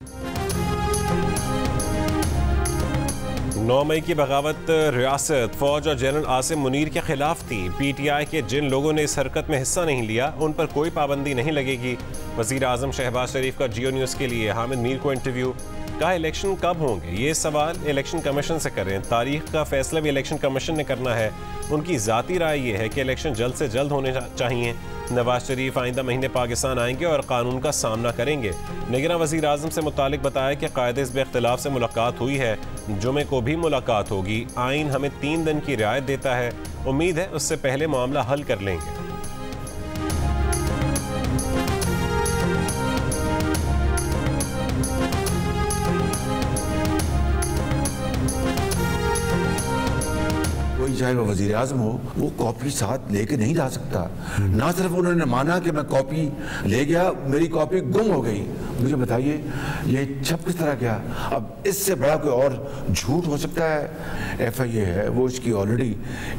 9 मई की बगावत रियासत फौज और जनरल आसिम मुनीर के खिलाफ थी। PTI के जिन लोगों ने इस हरकत में हिस्सा नहीं लिया उन पर कोई पाबंदी नहीं लगेगी। वज़ीर आज़म शहबाज शरीफ का जियो न्यूज़ के लिए हामिद मीर को इंटरव्यू। कहा इलेक्शन कब होंगे ये सवाल इलेक्शन कमीशन से करें, तारीख का फैसला भी इलेक्शन कमीशन ने करना है। उनकी ज़ाती राय ये है कि इलेक्शन जल्द से जल्द होने चाहिए। नवाज शरीफ आइंदा महीने पाकिस्तान आएंगे और कानून का सामना करेंगे। निगरान वज़ीर आज़म से मुतालिक बताया कि कायदे इख्तिलाफ से मुलाकात हुई है, जुमे को भी मुलाकात होगी। आइन हमें 3 दिन की रियायत देता है, उम्मीद है उससे पहले मामला हल कर लेंगे। चाहे वो वज़ीर आज़म हो, वो कॉपी साथ लेके नहीं जा सकता। ना सिर्फ उन्होंने माना कि मैं कॉपी ले गया, मेरी कॉपी गुम हो गई। मुझे बताइए ये छप किस तरह गया? अब इससे बड़ा कोई और झूठ हो सकता है? FIA है, वो इसकी ऑलरेडी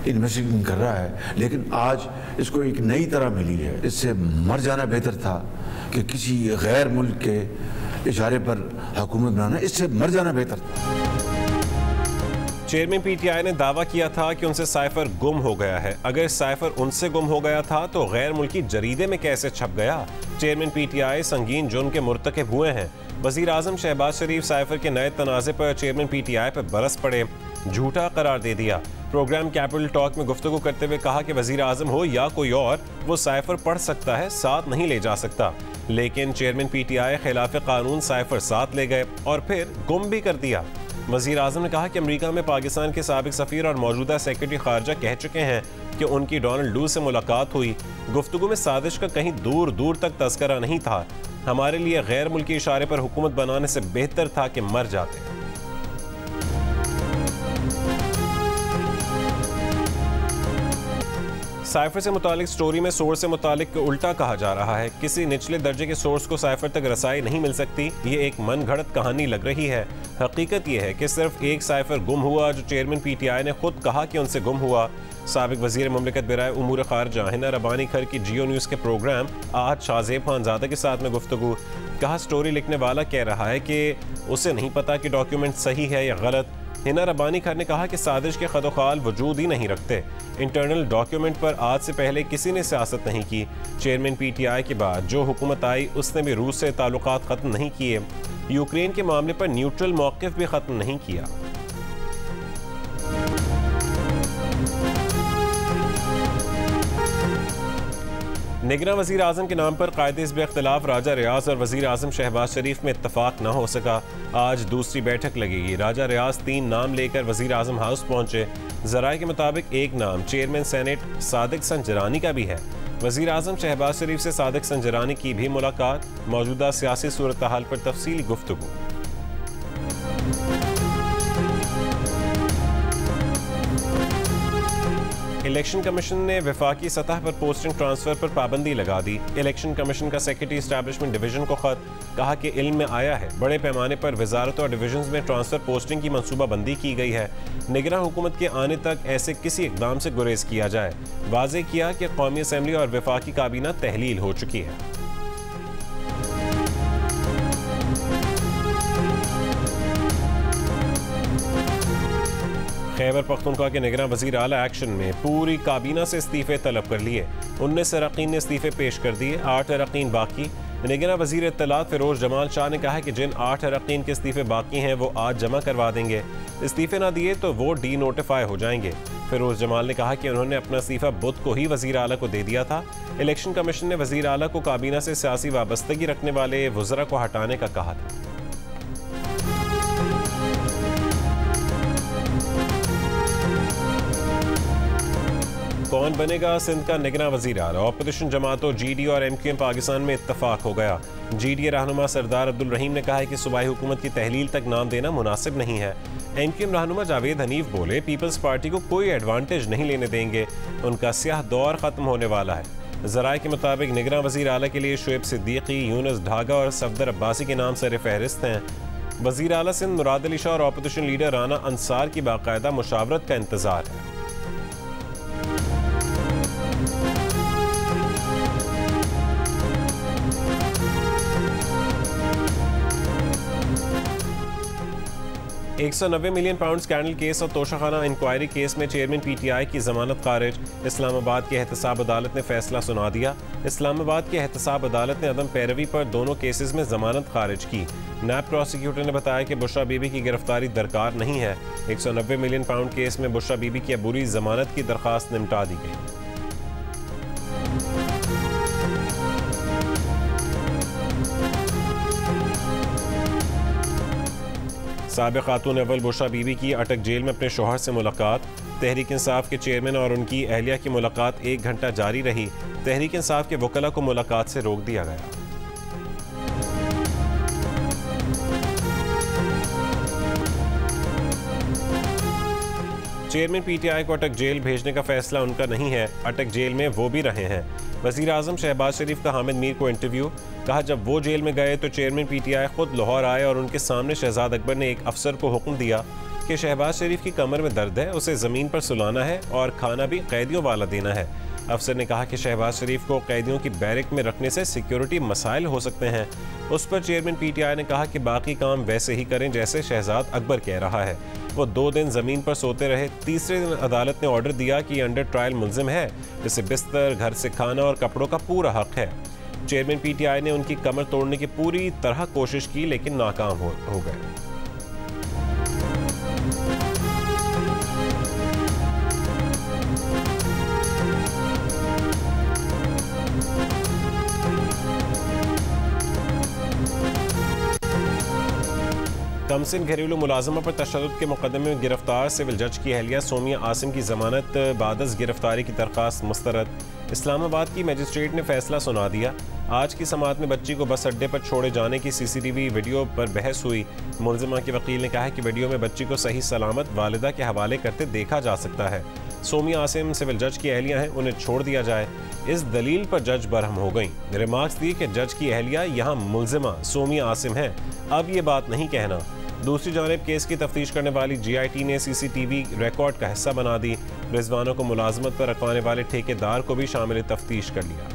इन्वेस्टिगेशन कर रहा है, लेकिन आज इसको एक नई तरह मिली है। इससे मर जाना बेहतर था कि किसी गैर मुल्क के इशारे पर हुकूमत बनाना, इससे मर जाना बेहतर था। चेयरमैन PTI ने दावा किया था कि उनसे साइफर गुम हो गया है। अगर साइफर उनसे गुम हो गया था तो गैर मुल्की जरीदे में कैसे छप गया? चेयरमैन PTI संगीन जुर्म के मुर्तकिब हुए हैं। वज़ीर आज़म शहबाज शरीफ साइफर के नए तनाज़े पर चेयरमैन PTI पर बरस पड़े, झूठा करार दे दिया। प्रोग्राम कैपिटल टॉक में गुफ्तगू करते हुए कहा कि वज़ीर आज़म हो या कोई और, वो साइफर पढ़ सकता है, साथ नहीं ले जा सकता। लेकिन चेयरमैन PTI खिलाफ कानून साइफर साथ ले गए और फिर गुम भी कर दिया। वज़ीर आज़म ने कहा कि अमेरिका में पाकिस्तान के साबिक सफ़ीर और मौजूदा सेक्रेटरी खारजा कह चुके हैं कि उनकी डोनाल्ड लू से मुलाकात हुई। गुफ्तगू में साजिश का कहीं दूर दूर तक तस्करा नहीं था। हमारे लिए गैर मुल्की इशारे पर हुकूमत बनाने से बेहतर था कि मर जाते। साइफर से मुतालिक स्टोरी में सोर्स से मुतालिक उल्टा कहा जा रहा है। किसी निचले दर्जे के सोर्स को साइफर तक रसाई नहीं मिल सकती। ये एक मन घड़त कहानी लग रही है। हकीकत यह है कि सिर्फ एक साइफर गुम हुआ जो चेयरमैन PTI ने खुद कहा कि उनसे गुम हुआ। साबिक वज़ीर ममलिकत बराए उमूर खारजा हिना रबानी खर की जियो न्यूज़ के प्रोग्राम आज शाहज़ेब खानज़ादा के साथ में गुफ्तगू। कहा स्टोरी लिखने वाला कह रहा है कि उसे नहीं पता कि डॉक्यूमेंट सही है या गलत। हिना रबानी खर ने कहा कि साजिश के खदोखाल वजूद ही नहीं रखते। इंटरनल डॉक्यूमेंट पर आज से पहले किसी ने सियासत नहीं की। चेयरमैन PTI के बाद जो हुकूमत आई उसने भी रूस से ताल्लुकात ख़त्म नहीं किए। यूक्रेन के मामले पर न्यूट्रल मौक़िफ़ भी ख़त्म नहीं किया। निगरान वज़ीर आज़म के नाम पर कायदे इख्तिलाफ राजा रियाज और वज़ीर आज़म शहबाज शरीफ में इत्तफाक न हो सका। आज दूसरी बैठक लगेगी। राजा रियाज 3 नाम लेकर वज़ीर आज़म हाउस पहुंचे। ज़राए के मुताबिक एक नाम चेयरमैन सेनेट सादिक संजरानी का भी है। वज़ीर आज़म शहबाज शरीफ से सादिक संजरानी की भी मुलाकात। मौजूदा सियासी सूरत हाल पर तफसीली गुफ्तगू। इलेक्शन कमीशन ने वफाकी सतह पर पोस्टिंग ट्रांसफर पर पाबंदी लगा दी। इलेक्शन कमीशन का सेक्रेटरी इस्टेब्लिशमेंट डिवीजन को खत। कहा कि इल्म में आया है बड़े पैमाने पर वजारत और डिवीजन में ट्रांसफर पोस्टिंग की मनसूबाबंदी की गई है। निगरान हुकूमत के आने तक ऐसे किसी इकदाम से गुरेज किया जाए। वाज़े किया कि कौमी असम्बली और वफाकी काबीना तहलील हो चुकी है। खैबर पख्तूनख्वा के निगरान वज़ीर आला एक्शन में पूरी काबीना से इस्तीफ़े तलब कर लिए। 19 अरकान ने इस्तीफ़े पेश कर दिए, 8 अरकान बाकी। निगरान वज़ीर इत्तलात फ़िरोज़ जमाल शाह ने कहा है कि जिन 8 अरकान के इस्तीफ़े बाकी हैं वो आज जमा करवा देंगे। इस्तीफ़े ना दिए तो वो डी नोटिफाई हो जाएंगे। फ़िरोज़ जमाल ने कहा कि उन्होंने अपना इस्तीफ़ा बुध को ही वज़ीर आला को दे दिया था। इलेक्शन कमीशन ने वज़ीर आला को काबीना से सियासी वाबस्तगी रखने वाले वज़रा को हटाने का कहा था। कौन बनेगा सिंध का निगरान वज़ीर आला? ऑपोजिशन जमातों GD और MQM पाकिस्तान में इत्तफाक हो गया। GD रहनुमा सरदार अब्दुल रहीम ने कहा है कि सूबाई हुकूमत की तहलील तक नाम देना मुनासिब नहीं है। MQM रहनुमा जावेद हनीफ बोले पीपल्स पार्टी को कोई एडवांटेज नहीं लेने देंगे, उनका स्याह दौर ख़त्म होने वाला है। ज़राए के मुताबिक निगरान वज़ीर आला के लिए शुएब सिद्दीकी, यूनुस ढागा और सफदर अब्बासी के नाम सर फहरिस्त हैं। वज़ीर आला सिंध मुराद अली शाह और ऑपोजिशन लीडर राना अंसार की बाकायदा मुशावरत का इंतज़ार है। 190 मिलियन पाउंड स्कैंडल केस और तोशाखाना इंक्वायरी केस में चेयरमैन पीटीआई की जमानत खारिज। इस्लामाबाद की एहतसाब अदालत ने फैसला सुना दिया। इस्लामाबाद की एहतसाब अदालत ने अदम पैरवी पर दोनों केसेस में जमानत खारिज की। नैब प्रोसिक्यूटर ने बताया कि बुशरा बीबी की गिरफ्तारी दरकार नहीं है। 190 मिलियन पाउंड केस में बुशरा बीबी की अबूरी जमानत की दरखास्त निपटा दी गई। साबिक़ खातून अव्वल बुशरा बीबी की अटक जेल में अपने शौहर से मुलाकात। तहरीक इंसाफ के चेयरमैन और उनकी अहलिया की मुलाकात 1 घंटा जारी रही। तहरीक इंसाफ के वकला को मुलाकात से रोक दिया गया। चेयरमैन पीटीआई को अटक जेल भेजने का फैसला उनका नहीं है, अटक जेल में वो भी रहे हैं। वज़ीर आज़म शहबाज शरीफ का हामिद मीर को इंटरव्यू। कहा, जब वो जेल में गए तो चेयरमैन पीटीआई खुद लाहौर आए और उनके सामने शहजाद अकबर ने एक अफसर को हुक्म दिया कि शहबाज शरीफ की कमर में दर्द है, उसे ज़मीन पर सुलाना है और खाना भी कैदियों वाला देना है। अफसर ने कहा कि शहबाज शरीफ को कैदियों की बैरक में रखने से सिक्योरिटी मसाइल हो सकते हैं। उस पर चेयरमैन पीटीआई ने कहा कि बाकी काम वैसे ही करें जैसे शहजाद अकबर कह रहा है। वो 2 दिन ज़मीन पर सोते रहे। तीसरे दिन अदालत ने ऑर्डर दिया कि अंडर ट्रायल मुल्जिम है, जिसे बिस्तर, घर से खाना और कपड़ों का पूरा हक है। चेयरमैन पीटीआई ने उनकी कमर तोड़ने की पूरी तरह कोशिश की लेकिन नाकाम हो गए। कमसिन घरेलू मुलाजमा पर तशद्दुद के मुकदमे में गिरफ्तार सिविल जज की अहलिया सोमिया आसिम की जमानत बादस गिरफ्तारी की दरख्वास्त मुस्तरद। इस्लामाबाद की मजिस्ट्रेट ने फैसला सुना दिया। आज की समाअत में बच्ची को बस अड्डे पर छोड़े जाने की सीसीटीवी वीडियो पर बहस हुई। मुल्जिमा के वकील ने कहा है कि वीडियो में बच्ची को सही सलामत वालिदा के हवाले करते देखा जा सकता है। सोमिया आसिम सिविल जज की अहलिया हैं, उन्हें छोड़ दिया जाए। इस दलील पर जज बरहम हो गई। रिमार्क्स दी कि जज की अहलिया यहाँ मुल्जिमा सोमिया आसिम है, अब ये बात नहीं कहना। दूसरी जानिब केस की तफ्तीश करने वाली GIT ने CCTV रिकॉर्ड का हिस्सा बना दी। रिजवानों को मुलाजमत पर रखवाने वाले ठेकेदार को भी शामिल तफ्तीश कर लिया।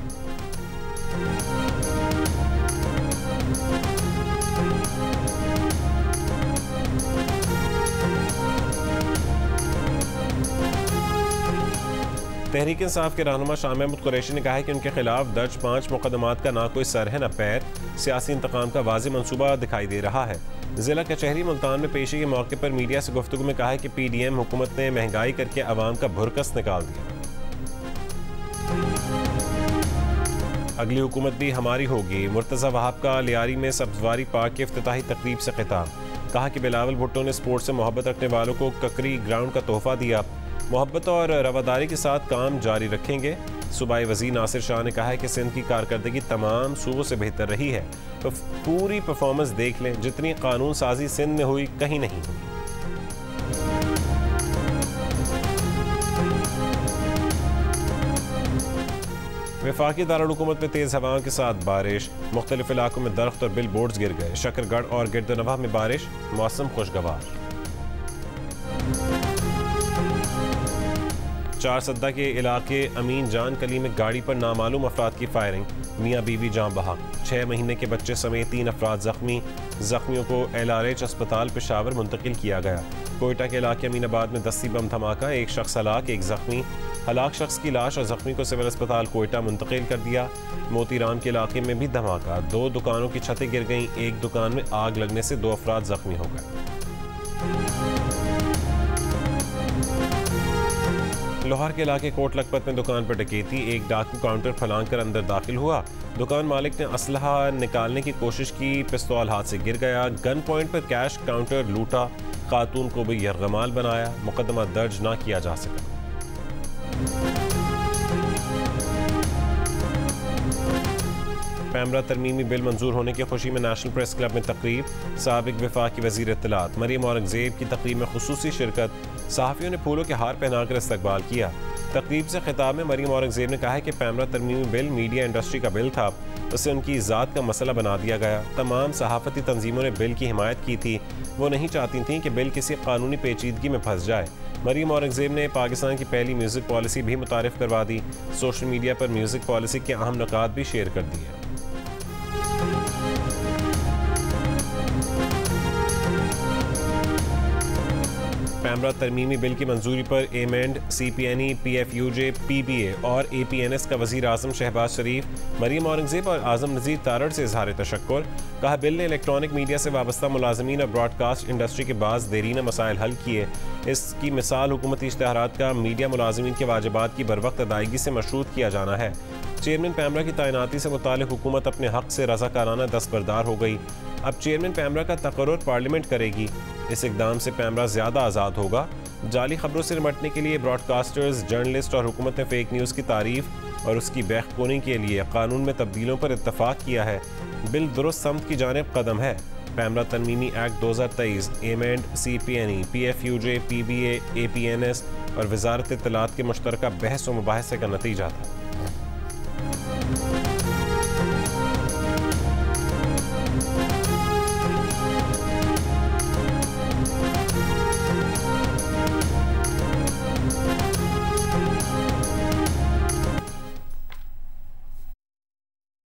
तहरीक इंसाफ के रहनुमा शाह महमूद कुरैशी ने कहा है कि उनके खिलाफ दर्ज 5 मुकदमात का ना कोई सर है न पैर। सियासी इंतकाम का वाज़ेह मंसूबा दिखाई दे रहा है। जिला कचहरी मुल्तान में पेशी के मौके पर मीडिया से गुफ्तगू में कहा है कि PDM हुकूमत ने महंगाई करके अवाम का भुरकस निकाल दिया। अगली हुकूमत भी हमारी होगी। मुर्तज़ा वहाब का लियारी में सब्जवारी पार्क की इफ्तिताही तकरीब से खिताब। कहा कि बिलावल भुट्टो ने स्पोर्ट्स से मोहब्बत रखने वालों को ककरी ग्राउंड का तोहफा दिया। मोहब्बत और रवादारी के साथ काम जारी रखेंगे। सूबाई वज़ीर नासिर शाह ने कहा है कि सिंध की कारकर्दगी तमाम सूबों से बेहतर रही है। तो पूरी परफॉर्मेंस देख लें, जितनी कानून साजी सिंध में हुई कहीं नहीं हुई। वफाकी दारुल-हुकूमत में तेज़ हवाओं के साथ बारिश। मुख्तलिफ इलाकों में दरख्त और बिल बोर्ड्स गिर गए। शकरगढ़ और गिरदनवाह में बारिश, मौसम खुशगवार। 4 सद्दा के इलाके अमीन जान कली में गाड़ी पर नामालूम अफराद की फायरिंग, मियाँ बीवी जान बहक। 6 महीने के बच्चे समेत 3 अफराद जख्मी। जख्मियों को LRH अस्पताल पेशावर मुंतकिल किया गया। कोयटा के इलाके अमीनाबाद में दस्ती बम धमाका, 1 शख्स हलाक, 1 जख्मी। हलाक शख्स की लाश और जख्मी को सिविल अस्पताल कोयटा मुंतकिल कर दिया। मोतीराम के इलाके में भी धमाका, 2 दुकानों की छतें गिर गईं, 1 दुकान में आग लगने से 2 अफराद जख्मी हो गए। लाहौर के इलाके कोट लखपत में दुकान पर डकैती, 1 डाकू काउंटर फलांग कर अंदर दाखिल हुआ। दुकान मालिक ने असलहा निकालने की कोशिश की, पिस्तौल हाथ से गिर गया। गन पॉइंट पर कैश काउंटर लूटा, खातून को भी यरगमाल बनाया। मुकदमा दर्ज ना किया जा सका। पैमरा तरमीमी बिल मंजूर होने की खुशी में नेशनल प्रेस क्लब में तकरीब। साबिक वफाकी वजीर इत्तलात मरियम औरंगजेब की तकरीब में खुसूसी शिरकत। सहाफ़ियों ने फूलों के हार पहनाकर इस्तकबाल किया। तकरीब से खिताब में मरियम औरंगजेब ने कहा है कि पैमरा तरमीमी बिल मीडिया इंडस्ट्री का बिल था, उसे उनकी ज़ात का मसला बना दिया गया। तमाम सहाफ़ती तंजीमों ने बिल की हिमायत की थी। वो नहीं चाहती थीं कि बिल किसी कानूनी पेचीदगी में फंस जाए। मरियम औरंगजेब ने पाकिस्तान की पहली म्यूज़िक पॉलिसी भी मुतारिफ करवा दी। सोशल मीडिया पर म्यूज़िक पॉलिसी के अहम नुकात भी शेयर कर दिए। पैमरा तरमीमी बिल की मंजूरी पर एमेंड, CPNE, PFUJ, PBA और APNS का वज़ीर आज़म शहबाज शरीफ, मरीम औरंगज़ेब और आज़म नज़ीर तारड़ से इज़हार तशक्कुर। कहा बिल ने इलेक्ट्रॉनिक मीडिया से वाबस्ता मुलाजमीन और ब्रॉडकास्ट इंडस्ट्री के बाज़ देरीना मसाइल हल किए। इसकी मिसाल हुकूमती इश्तहारात का मीडिया मुलाजमीन के वाजिबात की बरवक्त अदायगी से मशरूत किया जाना है। चेयरमैन पैमरा की तैनाती से मुताल्लिक़ हुकूमत अपने हक़ से रज़ाकाराना दस्तबरदार हो गई। अब चेयरमैन पैमरा का तकर्रुर पार्लियामेंट करेगी। इस इक़दाम से पैमरा ज़्यादा आज़ाद होगा। जाली खबरों से निपटने के लिए ब्रॉडकास्टर्स, जर्नलिस्ट और हुकूमत ने फेक न्यूज़ की तारीफ और उसकी बेखूनी के लिए कानून में तब्दीलों पर इत्तफाक किया है। बिल दुरुस्त समत की जानिब कदम है। पैमरा तरमीमी act 2023 amend, CPNE, PFUJ, PBA, APNS और वज़ारत इत्तलात के मुश्तरका बहस व मुबाहसे का नतीजा था।